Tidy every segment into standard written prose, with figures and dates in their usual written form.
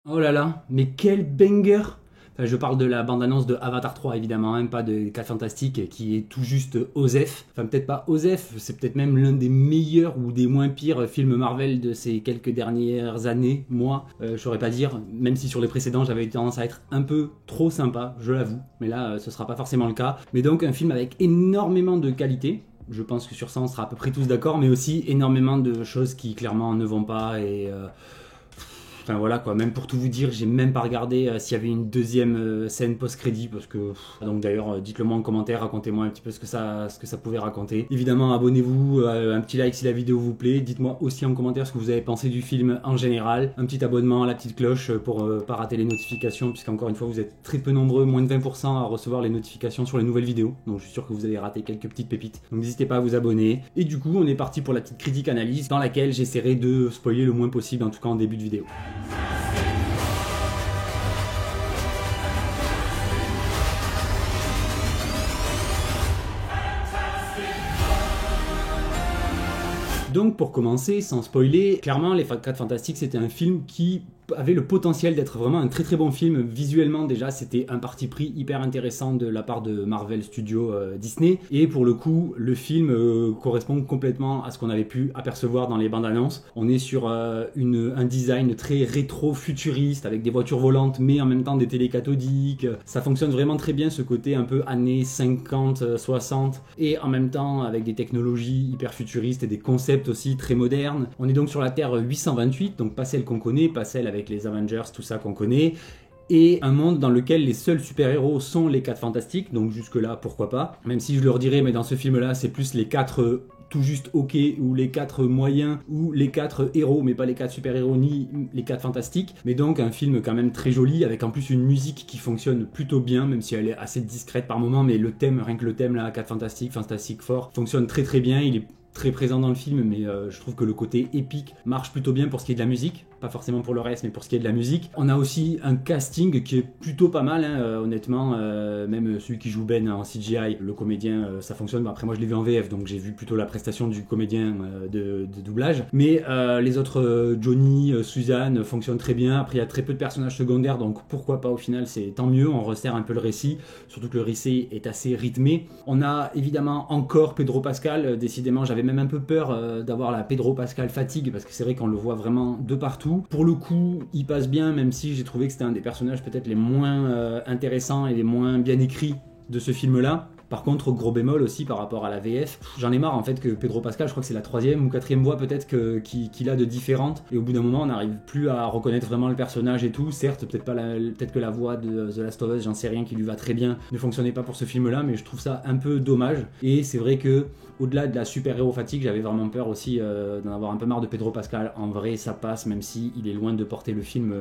Oh là là, mais quel banger! Enfin, je parle de la bande-annonce de Avatar 3 évidemment, hein, pas de 4 Fantastiques qui est tout juste Osef. Enfin peut-être pas Osef, c'est peut-être même l'un des meilleurs ou des moins pires films Marvel de ces quelques dernières années, moi. Je saurais pas dire, même si sur les précédents j'avais eu tendance à être un peu trop sympa, je l'avoue. Mais là ce sera pas forcément le cas. Mais donc un film avec énormément de qualité. Je pense que sur ça on sera à peu près tous d'accord, mais aussi énormément de choses qui clairement ne vont pas enfin voilà quoi, même pour tout vous dire, j'ai même pas regardé s'il y avait une deuxième scène post-crédit parce que donc d'ailleurs dites-le moi en commentaire, racontez-moi un petit peu ce que ça pouvait raconter. Évidemment, abonnez-vous, un petit like si la vidéo vous plaît, dites-moi aussi en commentaire ce que vous avez pensé du film en général, un petit abonnement, la petite cloche pour pas rater les notifications puisqu'encore une fois vous êtes très peu nombreux, moins de 20% à recevoir les notifications sur les nouvelles vidéos. Donc je suis sûr que vous avez raté quelques petites pépites. Donc n'hésitez pas à vous abonner. Et du coup, on est parti pour la petite critique analyse dans laquelle j'essaierai de spoiler le moins possible en tout cas en début de vidéo. Donc pour commencer, sans spoiler, clairement les 4 Fantastiques c'était un film qui avait le potentiel d'être vraiment un très très bon film. Visuellement déjà c'était un parti pris hyper intéressant de la part de Marvel Studios Disney, et pour le coup le film correspond complètement à ce qu'on avait pu apercevoir dans les bandes annonces. On est sur un design très rétro-futuriste avec des voitures volantes mais en même temps des télés cathodiques. Ça fonctionne vraiment très bien, ce côté un peu années 50, 60, et en même temps avec des technologies hyper futuristes et des concepts aussi très modernes. On est donc sur la Terre 828, donc pas celle qu'on connaît, pas celle avec les Avengers, tout ça qu'on connaît, et un monde dans lequel les seuls super-héros sont les 4 Fantastiques, donc jusque-là, pourquoi pas. Même si je leur dirais, mais dans ce film-là, c'est plus les 4 tout juste ok, ou les 4 moyens, ou les 4 héros, mais pas les 4 super-héros, ni les 4 Fantastiques. Mais donc un film quand même très joli, avec en plus une musique qui fonctionne plutôt bien, même si elle est assez discrète par moments, mais le thème, rien que le thème là, 4 Fantastiques, Fantastic Four, fonctionne très très bien. Il est très présent dans le film, mais je trouve que le côté épique marche plutôt bien pour ce qui est de la musique, pas forcément pour le reste, mais pour ce qui est de la musique. On a aussi un casting qui est plutôt pas mal, hein, honnêtement, même celui qui joue Ben en CGI, le comédien, ça fonctionne. Bon, après moi je l'ai vu en VF, donc j'ai vu plutôt la prestation du comédien de doublage, mais les autres, Johnny, Suzanne, fonctionnent très bien. Après il y a très peu de personnages secondaires, donc pourquoi pas, au final c'est tant mieux, on resserre un peu le récit, surtout que le récit est assez rythmé. On a évidemment encore Pedro Pascal, décidément j'avais même un peu peur d'avoir la Pedro Pascal fatigue, parce que c'est vrai qu'on le voit vraiment de partout. Pour le coup, il passe bien, même si j'ai trouvé que c'était un des personnages peut-être les moins intéressants et les moins bien écrits de ce film-là. Par contre, gros bémol aussi par rapport à la VF, j'en ai marre en fait que Pedro Pascal, je crois que c'est la 3e ou 4e voix peut-être qu'il a de différentes, et au bout d'un moment on n'arrive plus à reconnaître vraiment le personnage et tout. Certes, peut-être que la voix de The Last of Us, j'en sais rien, qui lui va très bien, ne fonctionnait pas pour ce film-là, mais je trouve ça un peu dommage. Et c'est vrai que au-delà de la super-héros fatigue, j'avais vraiment peur aussi d'en avoir un peu marre de Pedro Pascal. En vrai, ça passe, même si il est loin de porter le film,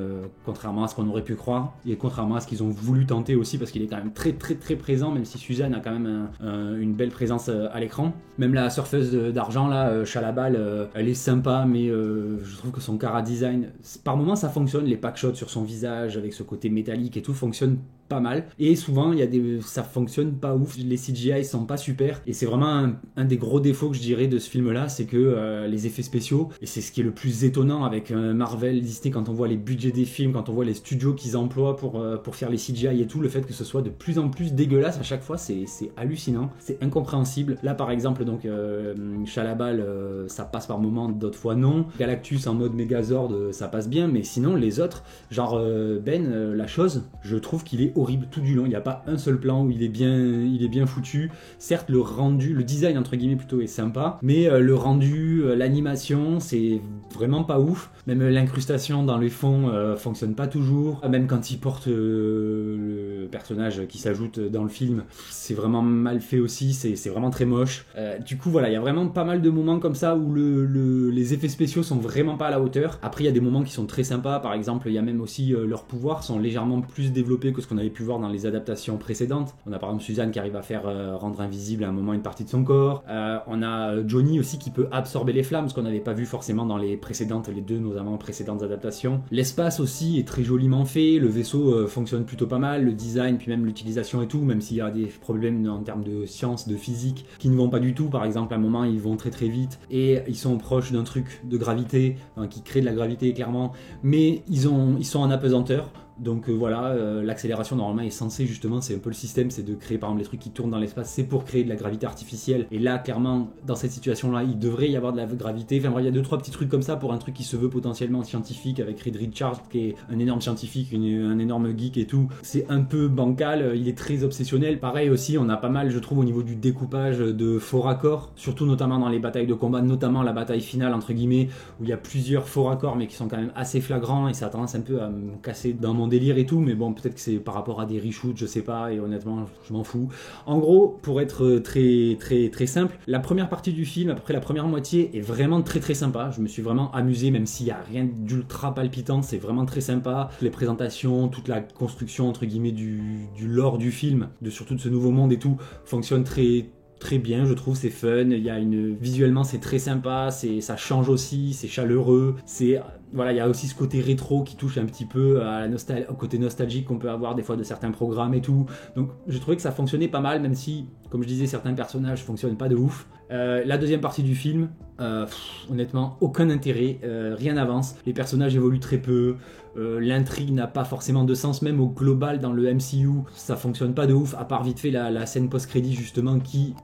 contrairement à ce qu'on aurait pu croire, et contrairement à ce qu'ils ont voulu tenter aussi, parce qu'il est quand même très très très présent, même si Suzanne a quand même une belle présence à l'écran. Même la surfeuse d'argent là, Chalabal, elle est sympa, mais je trouve que son chara design, par moments ça fonctionne, les packshots sur son visage avec ce côté métallique et tout fonctionne pas mal, et souvent ça fonctionne pas ouf, les CGI sont pas super, et c'est vraiment un des gros défauts que je dirais de ce film là, c'est que les effets spéciaux, et c'est ce qui est le plus étonnant avec Marvel, Disney, quand on voit les budgets des films, quand on voit les studios qu'ils emploient pour faire les CGI et tout, le fait que ce soit de plus en plus dégueulasse à chaque fois, c'est hallucinant, c'est incompréhensible. Là par exemple, donc Chalabal, ça passe par moments, d'autres fois non. Galactus en mode Megazord, ça passe bien, mais sinon les autres, genre Ben, la chose, je trouve qu'il est horrible tout du long. Il n'y a pas un seul plan où il est bien foutu. Certes, le rendu, le design entre guillemets plutôt est sympa, mais le rendu, l'animation, c'est vraiment pas ouf. Même l'incrustation dans les fonds fonctionne pas toujours. Même quand il porte le personnage qui s'ajoute dans le film, c'est vraiment mal fait aussi, c'est vraiment très moche. Du coup voilà, il y a vraiment pas mal de moments comme ça où les effets spéciaux sont vraiment pas à la hauteur. Après il y a des moments qui sont très sympas, par exemple il y a même aussi leurs pouvoirs sont légèrement plus développés que ce qu'on avait pu voir dans les adaptations précédentes. On a par exemple Suzanne qui arrive à faire rendre invisible à un moment une partie de son corps. On a Johnny aussi qui peut absorber les flammes, ce qu'on n'avait pas vu forcément dans les deux notamment précédentes adaptations. L'espace aussi est très joliment fait, le vaisseau fonctionne plutôt pas mal, le design design, puis même l'utilisation et tout, même s'il y a des problèmes en termes de science, de physique, qui ne vont pas du tout. Par exemple, à un moment, ils vont très très vite et ils sont proches d'un truc de gravité, qui crée de la gravité clairement, mais ils sont en apesanteur. Donc voilà, l'accélération normalement est censée justement, c'est un peu le système, c'est de créer par exemple les trucs qui tournent dans l'espace, c'est pour créer de la gravité artificielle. Et là, clairement, dans cette situation-là, il devrait y avoir de la gravité. Enfin bref, il y a 2-3 petits trucs comme ça pour un truc qui se veut potentiellement scientifique, avec Reed Richards qui est un énorme scientifique, un énorme geek et tout. C'est un peu bancal, il est très obsessionnel. Pareil aussi, on a pas mal, je trouve, au niveau du découpage de faux raccords, surtout notamment dans les batailles de combat, notamment la bataille finale entre guillemets, où il y a plusieurs faux raccords mais qui sont quand même assez flagrants et ça a tendance un peu à me casser dans mon délire et tout, mais bon, peut-être que c'est par rapport à des reshoots, je sais pas, et honnêtement, je m'en fous. En gros, pour être très très très simple, la première partie du film, à peu près la première moitié, est vraiment très très sympa. Je me suis vraiment amusé, même s'il y a rien d'ultra palpitant, c'est vraiment très sympa. Les présentations, toute la construction entre guillemets du lore du film, surtout de ce nouveau monde et tout, fonctionne très bien, je trouve, c'est fun, visuellement c'est très sympa, ça change aussi, c'est chaleureux, voilà, il y a aussi ce côté rétro qui touche un petit peu au côté nostalgique qu'on peut avoir des fois de certains programmes et tout. Donc j'ai trouvé que ça fonctionnait pas mal, même si, comme je disais, certains personnages fonctionnent pas de ouf. La deuxième partie du film, honnêtement, aucun intérêt, rien n'avance, les personnages évoluent très peu, l'intrigue n'a pas forcément de sens, même au global dans le MCU, ça fonctionne pas de ouf, à part vite fait la scène post-crédit justement qui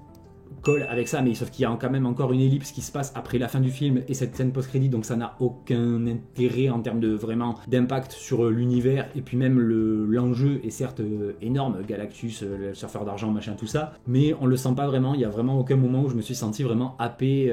colle avec ça, mais sauf qu'il y a quand même encore une ellipse qui se passe après la fin du film et cette scène post-crédit, donc ça n'a aucun intérêt en termes de vraiment d'impact sur l'univers, et puis même l'enjeu est certes énorme, Galactus, le surfeur d'argent, machin, tout ça, mais on le sent pas vraiment, il y a vraiment aucun moment où je me suis senti vraiment happé,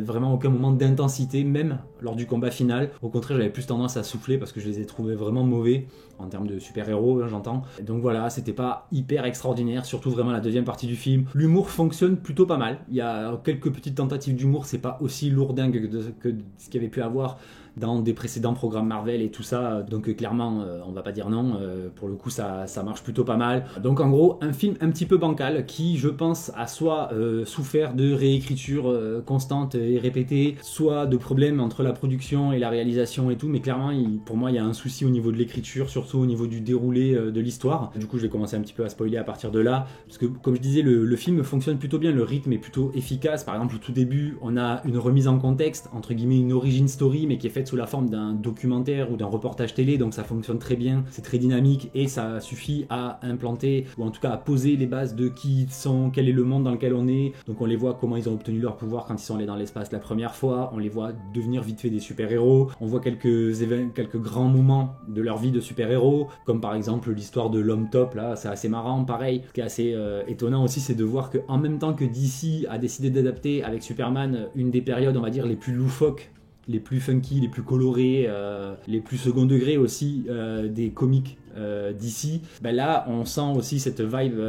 vraiment aucun moment d'intensité, même lors du combat final. Au contraire, j'avais plus tendance à souffler parce que je les ai trouvés vraiment mauvais en termes de super-héros, j'entends. Donc voilà, c'était pas hyper extraordinaire, surtout vraiment la deuxième partie du film. L'humour fonctionne plutôt pas mal. Il y a quelques petites tentatives d'humour, c'est pas aussi lourdingue que ce qu'il y avait pu avoir dans des précédents programmes Marvel et tout ça, donc clairement on va pas dire non, pour le coup ça marche plutôt pas mal. Donc en gros un film un petit peu bancal qui, je pense, a soit souffert de réécriture constante et répétée, soit de problèmes entre la production et la réalisation et tout, mais clairement pour moi il y a un souci au niveau de l'écriture, surtout au niveau du déroulé de l'histoire. Du coup je vais commencer un petit peu à spoiler à partir de là, parce que comme je disais, le film fonctionne plutôt bien, le rythme est plutôt efficace. Par exemple au tout début on a une remise en contexte, entre guillemets une origin story, mais qui est faite sous la forme d'un documentaire ou d'un reportage télé, donc ça fonctionne très bien, c'est très dynamique et ça suffit à implanter, ou en tout cas à poser les bases de qui ils sont, quel est le monde dans lequel on est. Donc on les voit comment ils ont obtenu leur pouvoir quand ils sont allés dans l'espace la première fois, on les voit devenir vite fait des super-héros, on voit quelques grands moments de leur vie de super-héros, comme par exemple l'histoire de l'homme top, là c'est assez marrant. Pareil, ce qui est assez étonnant aussi, c'est de voir que en même temps que DC a décidé d'adapter avec Superman une des périodes, on va dire, les plus loufoques, les plus funky, les plus colorés, les plus second degré aussi des comics d'ici, ben là on sent aussi cette vibe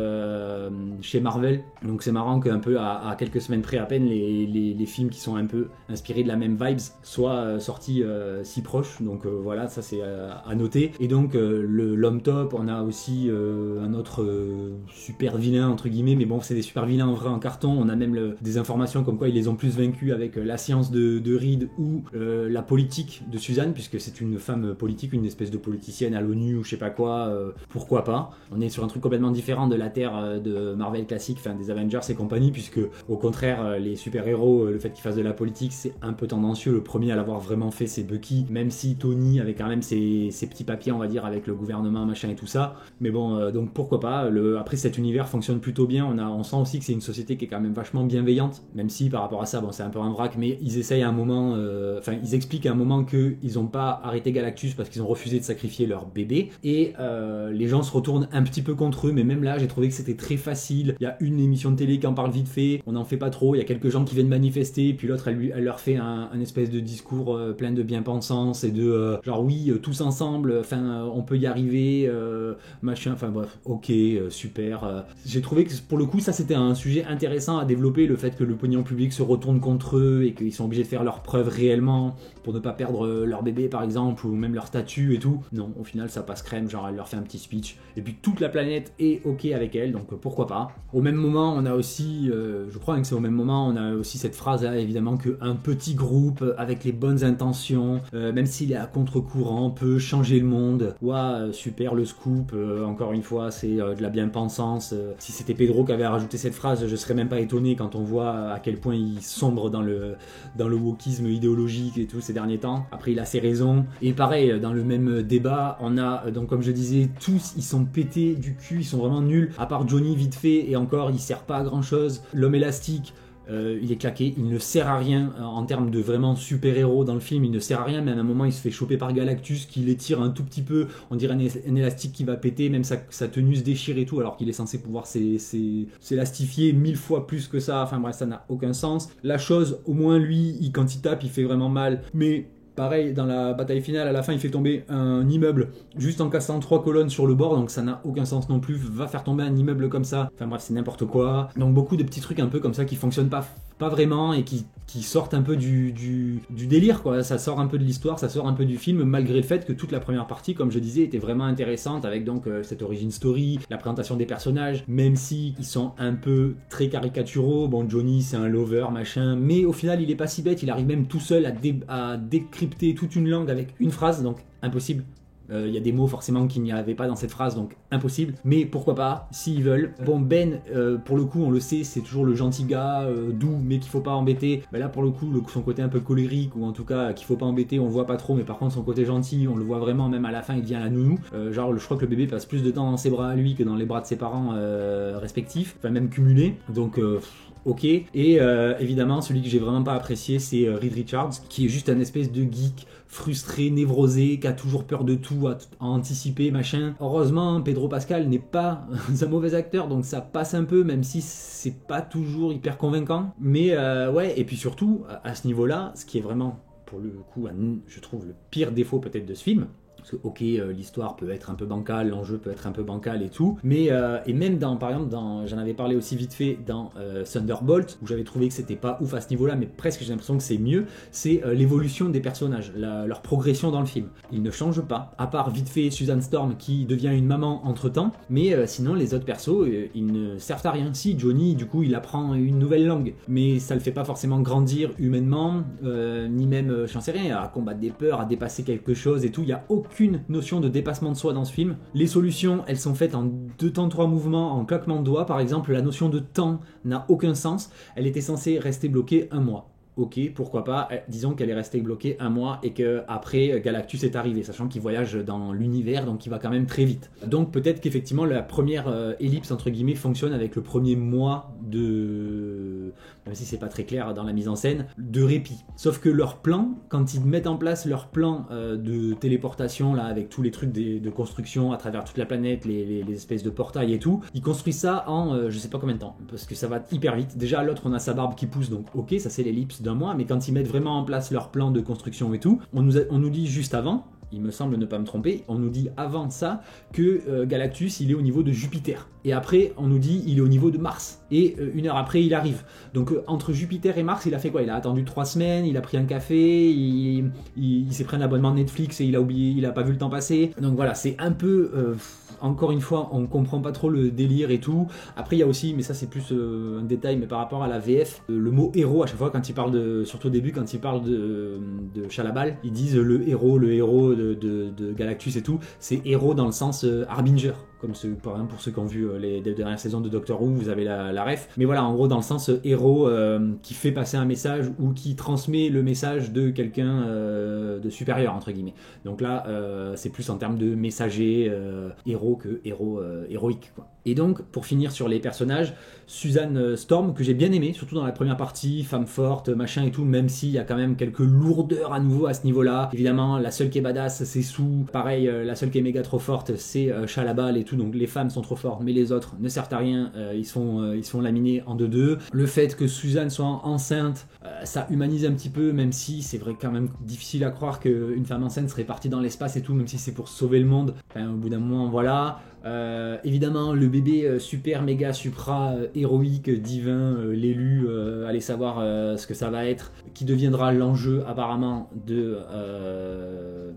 chez Marvel. Donc c'est marrant qu'un peu à quelques semaines près à peine, les films qui sont un peu inspirés de la même vibes soient sortis si proches. Donc voilà, ça c'est à noter. Et donc l'homme top, on a aussi un autre super vilain entre guillemets, mais bon c'est des super vilains en vrai en carton. On a même des informations comme quoi ils les ont plus vaincus avec la science de Reed ou la politique de Suzanne, puisque c'est une femme politique, une espèce de politicienne à l'ONU ou je sais pas quoi, pourquoi pas. On est sur un truc complètement différent de la Terre de Marvel classique, enfin des Avengers et compagnie, puisque au contraire les super-héros, le fait qu'ils fassent de la politique c'est un peu tendancieux. Le premier à l'avoir vraiment fait c'est Bucky, même si Tony avait quand même ses petits papiers on va dire avec le gouvernement machin et tout ça, mais bon donc pourquoi pas. Après cet univers fonctionne plutôt bien, on sent aussi que c'est une société qui est quand même vachement bienveillante, même si par rapport à ça bon c'est un peu un vrac, mais ils essayent à un moment, ils expliquent à un moment qu'ils n'ont pas arrêté Galactus parce qu'ils ont refusé de sacrifier leur bébé, et les gens se retournent un petit peu contre eux, mais même là j'ai trouvé que c'était très facile. Il y a une émission de télé qui en parle vite fait, on n'en fait pas trop, il y a quelques gens qui viennent manifester, puis l'autre elle leur fait un espèce de discours plein de bien-pensance et de genre oui tous ensemble, on peut y arriver, machin, enfin bref, ok, super. J'ai trouvé que pour le coup ça c'était un sujet intéressant à développer, le fait que le pognon public se retourne contre eux et qu'ils sont obligés de faire leurs preuves réellement pour ne pas perdre leur bébé par exemple, ou même leur statut et tout. Non, au final ça passe crème, même, genre elle leur fait un petit speech, et puis toute la planète est ok avec elle, donc pourquoi pas. Au même moment, on a aussi, je crois que c'est au même moment, on a aussi cette phrase là, évidemment, qu'un petit groupe avec les bonnes intentions, même s'il est à contre-courant, peut changer le monde. Ouah, super le scoop, encore une fois, c'est de la bien-pensance. Si c'était Pedro qui avait rajouté cette phrase, je serais même pas étonné quand on voit à quel point il sombre dans le wokisme idéologique et tout ces derniers temps. Après, il a ses raisons. Et pareil, dans le même débat, on a, donc comme je disais, tous, ils sont pétés du cul, ils sont vraiment nuls, à part Johnny vite fait, et encore, il sert pas à grand chose. L'homme élastique, il est claqué, il ne sert à rien en termes de vraiment super-héros dans le film, il ne sert à rien, même à un moment il se fait choper par Galactus qui l'étire un tout petit peu, on dirait un élastique qui va péter, même sa tenue se déchire et tout, alors qu'il est censé pouvoir s'élastifier 1000 fois plus que ça, enfin bref, ça n'a aucun sens. La chose, au moins lui, quand il tape, il fait vraiment mal, mais... Pareil, dans la bataille finale, à la fin, il fait tomber un immeuble juste en cassant 3 colonnes sur le bord, donc ça n'a aucun sens non plus. Va faire tomber un immeuble comme ça. Enfin bref, c'est n'importe quoi. Donc beaucoup de petits trucs un peu comme ça qui fonctionnent pas vraiment et qui sortent un peu du délire, quoi. Ça sort un peu de l'histoire, ça sort un peu du film, malgré le fait que toute la première partie, comme je disais, était vraiment intéressante avec donc cette origin story, la présentation des personnages, même si ils sont un peu très caricaturaux. Bon, Johnny, c'est un lover, machin, mais au final, il est pas si bête. Il arrive même tout seul à décrypter toute une langue avec une phrase, donc impossible. Il y a des mots forcément qu'il n'y avait pas dans cette phrase, donc impossible. Mais pourquoi pas, s'ils veulent. Bon, Ben, pour le coup, on le sait, c'est toujours le gentil gars, doux, mais qu'il faut pas embêter. Ben là, pour le coup, son côté un peu colérique, ou en tout cas qu'il faut pas embêter, on le voit pas trop, mais par contre, son côté gentil, on le voit vraiment, même à la fin, il devient la nounou. Genre, je crois que le bébé passe plus de temps dans ses bras à lui que dans les bras de ses parents respectifs, enfin même cumulés. Donc... ok, et évidemment celui que j'ai vraiment pas apprécié, c'est Reed Richards, qui est juste un espèce de geek frustré, névrosé, qui a toujours peur de tout, à anticiper, machin. Heureusement, Pedro Pascal n'est pas un mauvais acteur, donc ça passe un peu, même si c'est pas toujours hyper convaincant. Mais ouais, et puis surtout, à ce niveau-là, ce qui est vraiment, pour le coup, je trouve le pire défaut peut-être de ce film, parce que ok, l'histoire peut être un peu bancale, l'enjeu peut être un peu bancal et tout, mais et même par exemple j'en avais parlé aussi vite fait dans Thunderbolt, où j'avais trouvé que c'était pas ouf à ce niveau-là, mais presque j'ai l'impression que c'est mieux, c'est l'évolution des personnages, leur progression dans le film. Ils ne changent pas, à part vite fait Susan Storm qui devient une maman entre temps, mais sinon les autres persos, ils ne servent à rien. Si, Johnny, du coup, il apprend une nouvelle langue, mais ça le fait pas forcément grandir humainement, ni même, j'en sais rien, à combattre des peurs, à dépasser quelque chose et tout, il y a aucune notion de dépassement de soi dans ce film. Les solutions, elles sont faites en 2 temps 3 mouvements, en claquement de doigts. Par exemple, la notion de temps n'a aucun sens. Elle était censée rester bloquée 1 mois. Ok, pourquoi pas, disons qu'elle est restée bloquée 1 mois et qu'après Galactus est arrivé, sachant qu'il voyage dans l'univers, donc il va quand même très vite. Donc peut-être qu'effectivement la première ellipse entre guillemets fonctionne avec le premier mois de... même si c'est pas très clair dans la mise en scène, de répit. Sauf que leur plan, quand ils mettent en place leur plan de téléportation, là, avec tous les trucs de construction à travers toute la planète, les espèces de portails et tout, ils construisent ça en je sais pas combien de temps, parce que ça va hyper vite. Déjà l'autre on a sa barbe qui pousse, donc ok, ça c'est l'ellipse d'un mois, mais quand ils mettent vraiment en place leur plan de construction et tout, on nous dit juste avant, il me semble ne pas me tromper, on nous dit avant ça que Galactus il est au niveau de Jupiter. Et après on nous dit il est au niveau de Mars. Et 1 heure après il arrive. Donc entre Jupiter et Mars il a fait quoi? Il a attendu 3 semaines, il a pris un café, il s'est pris un abonnement Netflix et il a oublié, il a pas vu le temps passer. Donc voilà, c'est un peu... encore une fois, on comprend pas trop le délire et tout. Après, il y a aussi, mais ça c'est plus un détail, mais par rapport à la VF, le mot héros, à chaque fois, quand ils parlent surtout au début, quand ils parlent de Chalabal, ils disent le héros de Galactus et tout, c'est héros dans le sens Harbinger. Comme par exemple pour ceux qui ont vu les dernières saisons de Doctor Who, vous avez la ref. Mais voilà, en gros, dans le sens héros qui fait passer un message ou qui transmet le message de quelqu'un de supérieur, entre guillemets. Donc là, c'est plus en termes de messager héros que héros héroïque, quoi. Et donc, pour finir sur les personnages, Susan Storm, que j'ai bien aimé, surtout dans la première partie, femme forte, machin et tout, même s'il y a quand même quelques lourdeurs à nouveau à ce niveau-là. Évidemment, la seule qui est badass, c'est Sue. Pareil, la seule qui est méga trop forte, c'est Chalabal et tout. Donc les femmes sont trop fortes, mais les autres ne servent à rien. Ils sont laminés en 2-2. Le fait que Susan soit enceinte, ça humanise un petit peu, même si c'est vrai quand même difficile à croire qu'une femme enceinte serait partie dans l'espace et tout, même si c'est pour sauver le monde. Enfin, au bout d'un moment, voilà. Évidemment le bébé super méga supra héroïque divin, l'élu, allez savoir ce que ça va être, qui deviendra l'enjeu apparemment de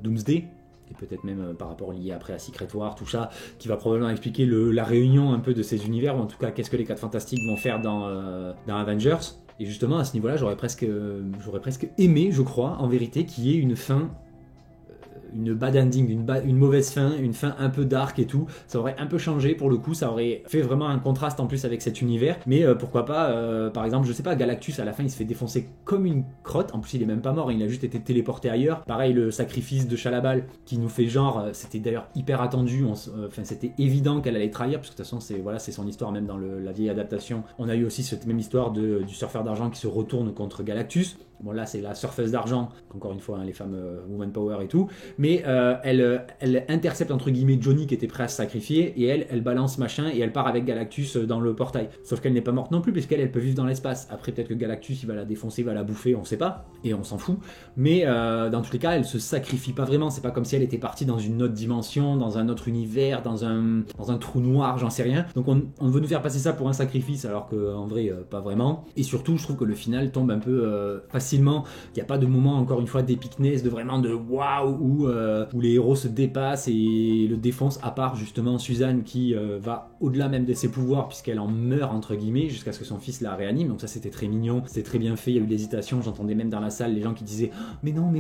Doomsday, et peut-être même par rapport lié après à Secret War, tout ça, qui va probablement expliquer la réunion un peu de ces univers, ou en tout cas qu'est-ce que les 4 Fantastiques vont faire dans Avengers. Et justement à ce niveau-là, j'aurais presque aimé, je crois, en vérité, qu'il y ait une fin, une bad ending, une mauvaise fin, une fin un peu dark et tout. Ça aurait un peu changé pour le coup, ça aurait fait vraiment un contraste en plus avec cet univers. Mais pourquoi pas, par exemple, je sais pas, Galactus à la fin il se fait défoncer comme une crotte. En plus il est même pas mort, il a juste été téléporté ailleurs. Pareil, le sacrifice de Chalabal qui nous fait genre, c'était d'ailleurs hyper attendu, enfin c'était évident qu'elle allait trahir, parce que de toute façon c'est son histoire, même dans la vieille adaptation. On a eu aussi cette même histoire du surfeur d'argent qui se retourne contre Galactus. Bon là c'est la surfeuse d'argent, encore une fois hein, les femmes woman power et tout, mais elle intercepte entre guillemets Johnny qui était prêt à se sacrifier, et elle balance machin et elle part avec Galactus dans le portail. Sauf qu'elle n'est pas morte non plus, puisqu'elle peut vivre dans l'espace. Après peut-être que Galactus il va la défoncer, il va la bouffer, on sait pas, et on s'en fout. Mais dans tous les cas elle se sacrifie pas vraiment, c'est pas comme si elle était partie dans une autre dimension, dans un autre univers, dans un trou noir, j'en sais rien. Donc on veut nous faire passer ça pour un sacrifice alors qu'en vrai pas vraiment. Et surtout je trouve que le final tombe un peu facilement. Il n'y a pas de moment, encore une fois, d'épicness, de vraiment de waouh, où les héros se dépassent et le défoncent, à part justement Suzanne qui va au-delà même de ses pouvoirs, puisqu'elle en meurt, entre guillemets, jusqu'à ce que son fils la réanime. Donc ça, c'était très mignon, c'était très bien fait. Il y a eu de l'hésitation, j'entendais même dans la salle les gens qui disaient mais non,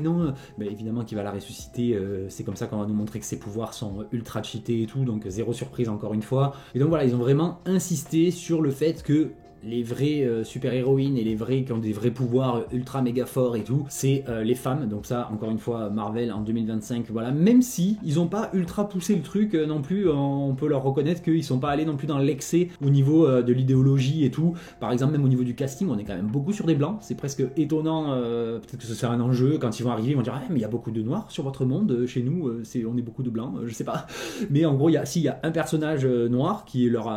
bah, évidemment qu'il va la ressusciter. C'est comme ça qu'on va nous montrer que ses pouvoirs sont ultra cheatés et tout, donc zéro surprise, encore une fois. Et donc voilà, ils ont vraiment insisté sur le fait que les vrais super-héroïnes et les vrais qui ont des vrais pouvoirs ultra méga forts et tout, c'est les femmes. Donc ça, encore une fois, Marvel en 2025, voilà, même si ils ont pas ultra poussé le truc non plus, on peut leur reconnaître qu'ils sont pas allés non plus dans l'excès au niveau de l'idéologie et tout. Par exemple, même au niveau du casting, on est quand même beaucoup sur des blancs, c'est presque étonnant, peut-être que ce sera un enjeu, quand ils vont arriver, ils vont dire ah, mais il y a beaucoup de noirs sur votre monde, chez nous, on est beaucoup de blancs, je sais pas. Mais en gros, il y a un personnage noir qui est leur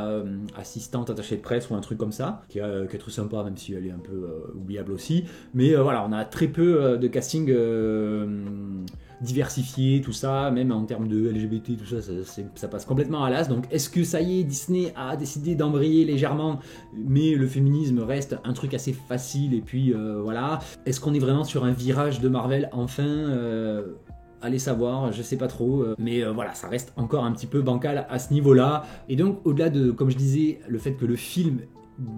assistante attachée de presse ou un truc comme ça, qui est très sympa, même si elle est un peu oubliable aussi. Mais voilà, on a très peu de casting diversifié, tout ça, même en termes de LGBT, tout ça, ça passe complètement à l'as. Donc est-ce que ça y est, Disney a décidé d'embrayer légèrement, mais le féminisme reste un truc assez facile, et puis voilà. Est-ce qu'on est vraiment sur un virage de Marvel enfin allez savoir, je sais pas trop, mais voilà, ça reste encore un petit peu bancal à ce niveau-là. Et donc, au-delà de, comme je disais, le fait que le film,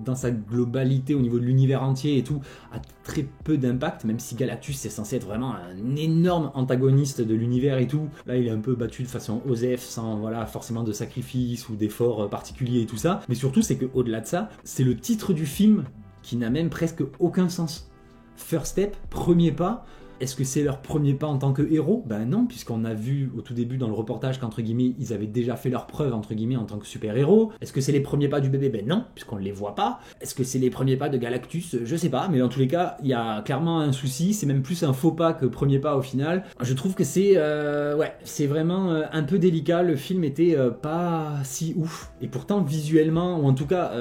dans sa globalité au niveau de l'univers entier et tout, a très peu d'impact, même si Galactus c'est censé être vraiment un énorme antagoniste de l'univers et tout. Là il est un peu battu de façon osef, sans voilà forcément de sacrifice ou d'efforts particuliers et tout ça. Mais surtout c'est que au-delà de ça, c'est le titre du film qui n'a même presque aucun sens. First Step, premier pas. Est-ce que c'est leur premier pas en tant que héros? Ben non, puisqu'on a vu au tout début dans le reportage qu'entre guillemets, ils avaient déjà fait leur preuve entre guillemets en tant que super-héros. Est-ce que c'est les premiers pas du bébé? Ben non, puisqu'on ne les voit pas. Est-ce que c'est les premiers pas de Galactus? Je sais pas, mais dans tous les cas, il y a clairement un souci, c'est même plus un faux pas que premier pas au final. Je trouve que c'est c'est vraiment un peu délicat, le film était pas si ouf. Et pourtant visuellement, ou en tout cas...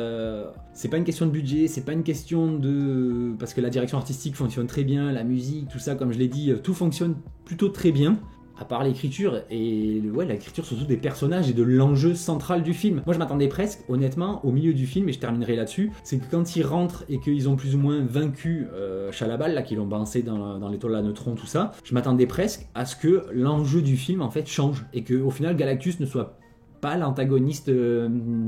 c'est pas une question de budget, c'est pas une question de... Parce que la direction artistique fonctionne très bien, la musique, tout ça, comme je l'ai dit, tout fonctionne plutôt très bien. À part l'écriture, et l'écriture surtout des personnages et de l'enjeu central du film. Moi je m'attendais presque, honnêtement, au milieu du film, et je terminerai là-dessus, c'est que quand ils rentrent et qu'ils ont plus ou moins vaincu Chalabal, là, qu'ils l'ont balancé dans l'étoile à neutrons, tout ça, je m'attendais presque à ce que l'enjeu du film, en fait, change, et qu'au final Galactus ne soit pas l'antagoniste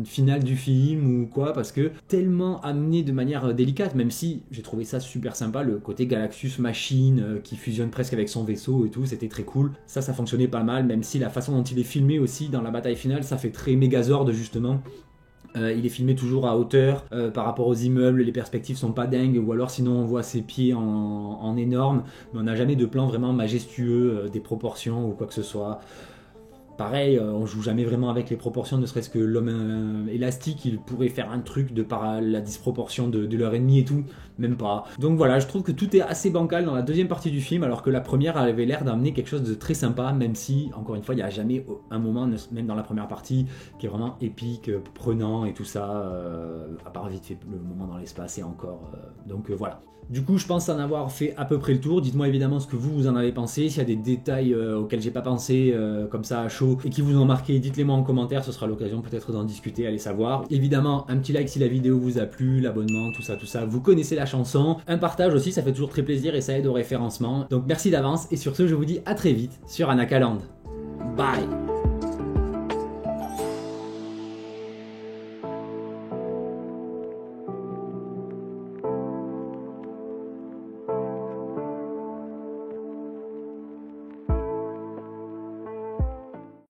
final du film ou quoi, parce que tellement amené de manière délicate, même si j'ai trouvé ça super sympa, le côté Galactus machine qui fusionne presque avec son vaisseau et tout, c'était très cool. Ça fonctionnait pas mal, même si la façon dont il est filmé aussi dans la bataille finale, ça fait très Megazord justement. Il est filmé toujours à hauteur par rapport aux immeubles, les perspectives sont pas dingues, ou alors sinon on voit ses pieds en énorme, mais on n'a jamais de plan vraiment majestueux, des proportions ou quoi que ce soit. Pareil, on joue jamais vraiment avec les proportions, ne serait-ce que l'homme élastique, il pourrait faire un truc de par la disproportion de leur ennemi et tout, même pas. Donc voilà, je trouve que tout est assez bancal dans la deuxième partie du film, alors que la première avait l'air d'amener quelque chose de très sympa, même si, encore une fois, il n'y a jamais un moment, même dans la première partie, qui est vraiment épique, prenant et tout ça, à part vite fait le moment dans l'espace et encore. Donc voilà. Du coup, je pense en avoir fait à peu près le tour. Dites-moi évidemment ce que vous en avez pensé. S'il y a des détails auxquels j'ai pas pensé, comme ça à chaud, et qui vous ont marqué, dites-les moi en commentaire. Ce sera l'occasion peut-être d'en discuter, allez savoir. Évidemment, un petit like si la vidéo vous a plu, l'abonnement, tout ça. Vous connaissez la chanson. Un partage aussi, ça fait toujours très plaisir et ça aide au référencement. Donc merci d'avance. Et sur ce, je vous dis à très vite sur Anakaland. Bye.